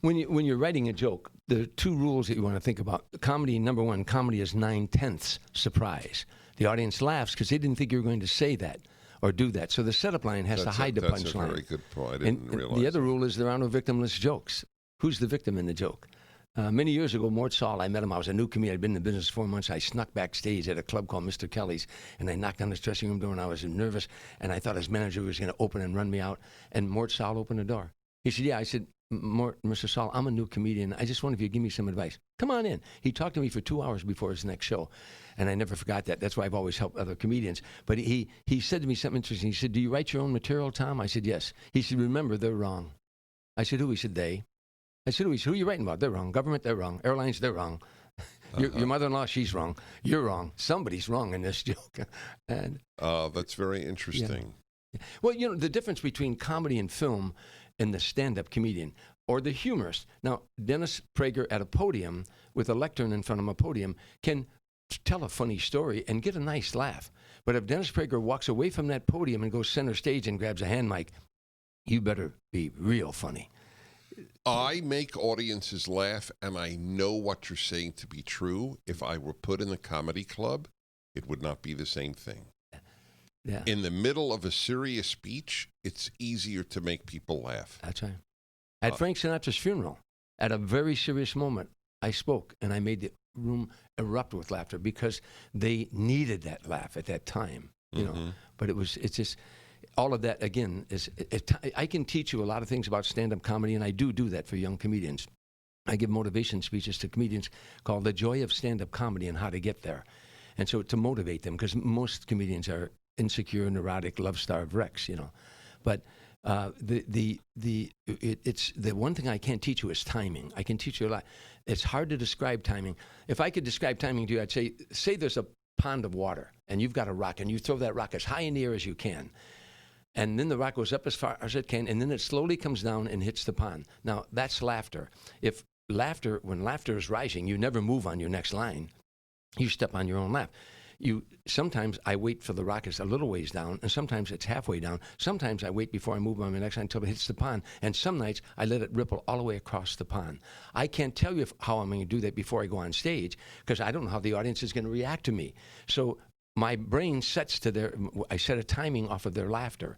When you're writing a joke, there are two rules that you want to think about. Comedy, number one, comedy is 9/10 surprise. The audience laughs because they didn't think you were going to say that or do that. So the setup line has to hide the punchline. That's a very good point. I didn't realize. The other rule is there are no victimless jokes. Who's the victim in the joke? Many years ago, Mort Saul, I met him. I was a new comedian. I'd been in the business 4 months. I snuck backstage at a club called Mr. Kelly's, and I knocked on his dressing room door, and I was nervous, and I thought his manager was going to open and run me out, and Mort Saul opened the door. He said, yeah. I said, Mr. Saul, I'm a new comedian. I just wonder if you'd give me some advice. Come on in. He talked to me for 2 hours before his next show, and I never forgot that. That's why I've always helped other comedians. But he said to me something interesting. He said, do you write your own material, Tom? I said, yes. He said, remember, they're wrong. I said, who? He said, they. I said, who are you writing about? They're wrong. Government, they're wrong. Airlines, they're wrong. Your mother-in-law, she's wrong. You're wrong. Somebody's wrong in this joke. And that's very interesting. Yeah. Well, you know, the difference between comedy and film and the stand-up comedian or the humorist. Now, Dennis Prager at a podium with a lectern in front of a podium can tell a funny story and get a nice laugh. But if Dennis Prager walks away from that podium and goes center stage and grabs a hand mic, you better be real funny. I make audiences laugh, and I know what you're saying to be true. If I were put in the comedy club, it would not be the same thing. Yeah. In the middle of a serious speech, it's easier to make people laugh. That's right. At Frank Sinatra's funeral, at a very serious moment, I spoke, and I made the room erupt with laughter because they needed that laugh at that time. You know, but it's just. All of that, again, I can teach you a lot of things about stand-up comedy, and I do that for young comedians. I give motivation speeches to comedians called The Joy of Stand-Up Comedy and How to Get There. And so to motivate them, because most comedians are insecure, neurotic, love-starved wrecks, you know. But the one thing I can't teach you is timing. I can teach you a lot. It's hard to describe timing. If I could describe timing to you, I'd say there's a pond of water, and you've got a rock, and you throw that rock as high in the air as you can. And then the rock goes up as far as it can, and then it slowly comes down and hits the pond. Now, that's laughter. When laughter is rising, you never move on your next line. You step on your own laugh. Sometimes I wait for the rock is a little ways down, and sometimes it's halfway down. Sometimes I wait before I move on my next line until it hits the pond. And some nights I let it ripple all the way across the pond. I can't tell you how I'm going to do that before I go on stage because I don't know how the audience is going to react to me. So my brain sets to I set a timing off of their laughter.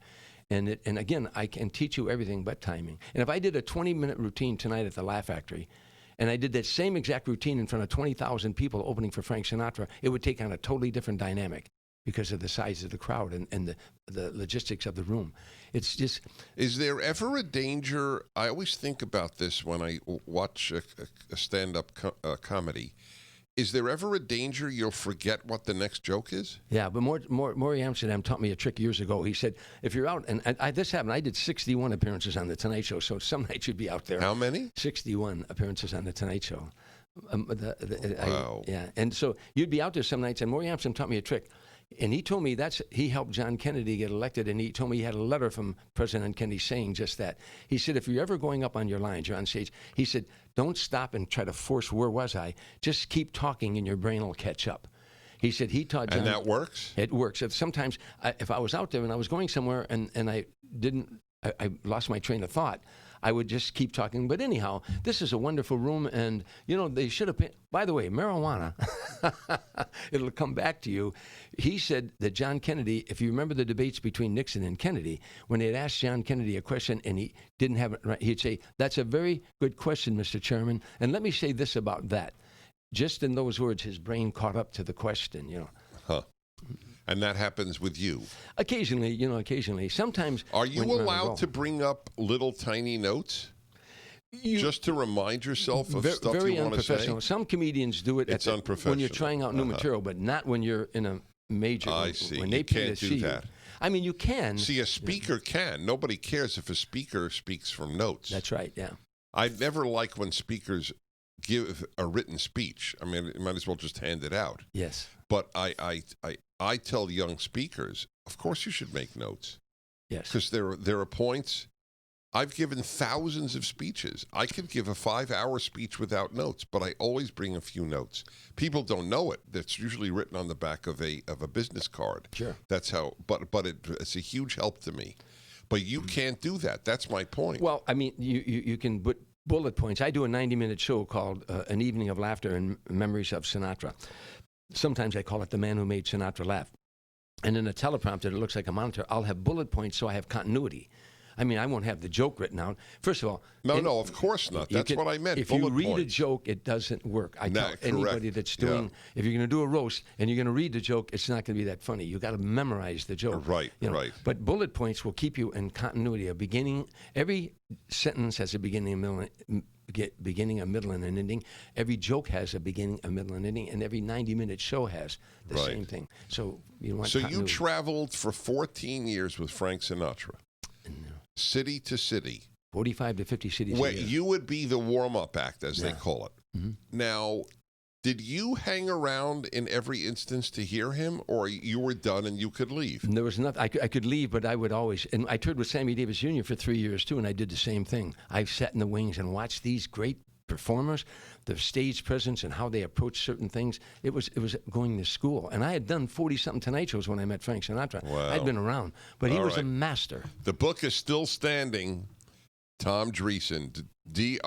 And again, I can teach you everything but timing. And if I did a 20-minute routine tonight at the Laugh Factory, and I did that same exact routine in front of 20,000 people opening for Frank Sinatra, it would take on a totally different dynamic because of the size of the crowd and the logistics of the room. It's just... Is there ever a danger? I always think about this when I watch a stand-up comedy. Is there ever a danger you'll forget what the next joke is? Yeah, but Maury Amsterdam taught me a trick years ago. He said, if you're out, and this happened, I did 61 appearances on The Tonight Show, so some nights you'd be out there. How many? 61 appearances on The Tonight Show. Wow. Yeah, and so you'd be out there some nights, and Maury Amsterdam taught me a trick. And he told me he helped John Kennedy get elected, and he told me he had a letter from President Kennedy saying just that. He said, if you're ever going up on your lines, you're on stage, he said, don't stop and try to force where was I. Just keep talking and your brain will catch up. He said he taught John. And that works? It works. Sometimes if I was out there and I was going somewhere and I lost my train of thought, I would just keep talking. But anyhow, this is a wonderful room, and, you know, they should have... By the way, marijuana, it'll come back to you. He said that John Kennedy, if you remember the debates between Nixon and Kennedy, when they'd asked John Kennedy a question and he didn't have it right, he'd say, that's a very good question, Mr. Chairman, and let me say this about that. Just in those words, his brain caught up to the question, you know. Huh. And that happens with you? Occasionally, you know, occasionally. Sometimes... Are you allowed to bring up little tiny notes? Just to remind yourself of stuff very you want to say? Unprofessional. Some comedians do it unprofessional. when you're trying out new material, but not when you're in a major... I see. When you they can't do that. I mean, you can. See, a speaker can. Nobody cares if a speaker speaks from notes. That's right, yeah. I never like when speakers give a written speech. I mean, you might as well just hand it out. Yes. But I tell young speakers, of course you should make notes. Yes. Because there are points. I've given thousands of speeches. I could give a 5-hour speech without notes, but I always bring a few notes. People don't know it. That's usually written on the back of a business card. Sure. That's how. But it's a huge help to me. But you can't do that. That's my point. Well, I mean, you can, but bullet points. I do a 90-minute show called An Evening of Laughter and Memories of Sinatra. Sometimes I call it The Man Who Made Sinatra Laugh. And in a teleprompter that looks like a monitor, I'll have bullet points so I have continuity. I mean, I won't have the joke written out. First of all... No, of course not. That's what I meant. If you read a joke, it doesn't work. I tell anybody that's doing... If you're going to do a roast and you're going to read the joke, it's not going to be that funny. You've got to memorize the joke. Right, right. But bullet points will keep you in continuity. Every sentence has a beginning, a middle, and an ending. Every joke has a beginning, a middle, and an ending, and every 90-minute show has the same thing. So you want continuity. You traveled for 14 years with Frank Sinatra, city to city, 45 to 50 cities. Wait, you would be the warm-up act, as they call it. Mm-hmm. Now, did you hang around in every instance to hear him, or you were done and you could leave? There was nothing. I could leave, but I would always. And I toured with Sammy Davis Jr. for 3 years too, and I did the same thing. I sat in the wings and watched these great performers, their stage presence and how they approach certain things. It was going to school. And I had done 40-something Tonight Shows when I met Frank Sinatra. Wow. I'd been around, but he was a master. The book is still standing. Tom Dreesen, Dreesen.